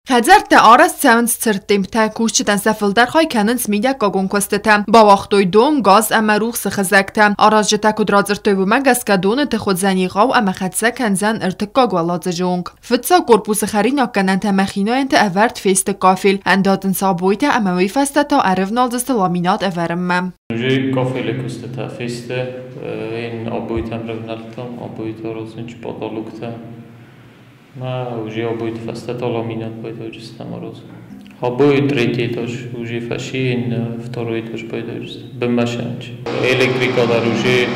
Хазарта арас цаунс цертимта кушчитан сафилдар хай канынс мидя кагон костетам. Ба вахтой дон газ ама рух схазактам. Арас жта кудразртой бумагас кадон тход занигау ама хатса канзан ارتکاگ ولاد جونگ. فتسا کورپوس خرین آکنن تمخینو انت اورد فیست کافیل. اندادن سابویت اما ویفسته تا عرف نالدست لامینات اورم. Уже кафеле кустата фесте, ин обойтам равналтам, обойта розинч подалукта. Ма уже обойт фастата ламинат бойта уджистам роз. Обой третий этаж уже фашин, второй этаж бойта уджист. Бемашанч. Электрика дар уже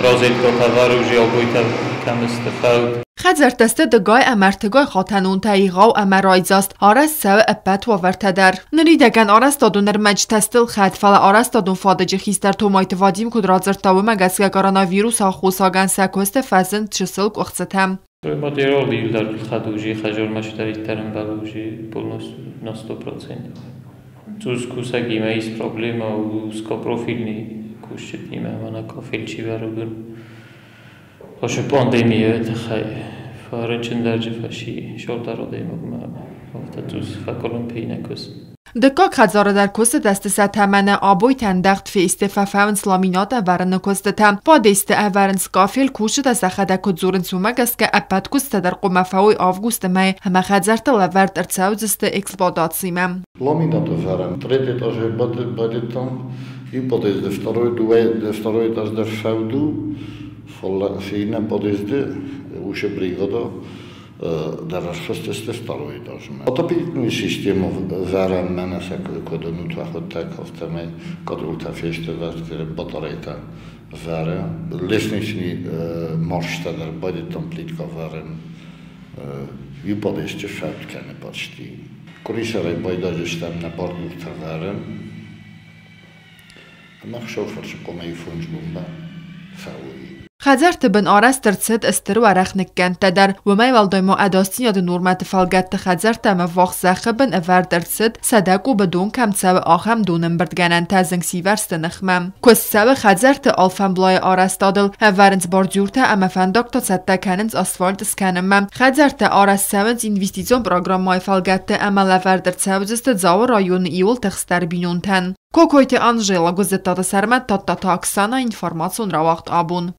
розетка тавар уже обойта камстафаут. خزرتسته دگای امرتگای خاتنون تاییغاو امرایزاست آرس سو اپت و ورتدر نریدگن آرس دادونر مجتستل خد فلا آرس دادون فادجی خیستر تو مایت وادیم کد رازر تاو مگسگه گرانا ویروس ها خوصاگن سکوست فزن چسلک اخستم Материал илдар хадужи хажор маштарит тарам балужи полностью на 100%. Цуз кусаги ма есть проблема узкопрофильный кушчет нима мана кафелчи варубун. Поше пандемия это хай. Фаренчен даржи фаши шолдаро деймагма. Афта цуз факолон пейнакус. دکاک خزاره در کست دست ستمنه آبوی تندخت فی استفافونس لامینات اورن کستتم با دست اورن سکافیل کوشت از خده کدزورن سومگ است که اپت کست در قمفاوی آفگوست مای همه خزرت لورد ارتساوزست эксплуатациям. Ламинат اورن третий этаж будет там и подъезд второй этаж در шауду фина подъезд уже бригада در خصوص второй этаж. Отопительную систему варим мене кодонут вахот так автомай кадрулта феште вартер батарейта варим. Лестничный маршта در будет там плитка варим. И подъезд шаут кане почти. Крышарай байдажистам на бардурта варим. Мах шоферш комай фунж бумба фауи. خزرت بن آرس ترسد استر و رخنک کنت در و می والدای ما اداستین یاد نورمت فالگت خزرت ما واق زخه بن افر درسد صدق و بدون کم سو آخم دونم بردگنن تزنگ سیورست نخمم. کس سو خزرت آلفن بلای آرس دادل افرنز باردیورت اما فندق تا سده کننز اسفالت سکنم. خزرت آرس سونز اینویستیزون پروگرام مای فالگت اما لفر در سوزست زاور رایون ایول تخستر بینون تن. کوکویت آنجیلا گزیتا سرمت تا اکسانا اینفرماسون را وقت آبون.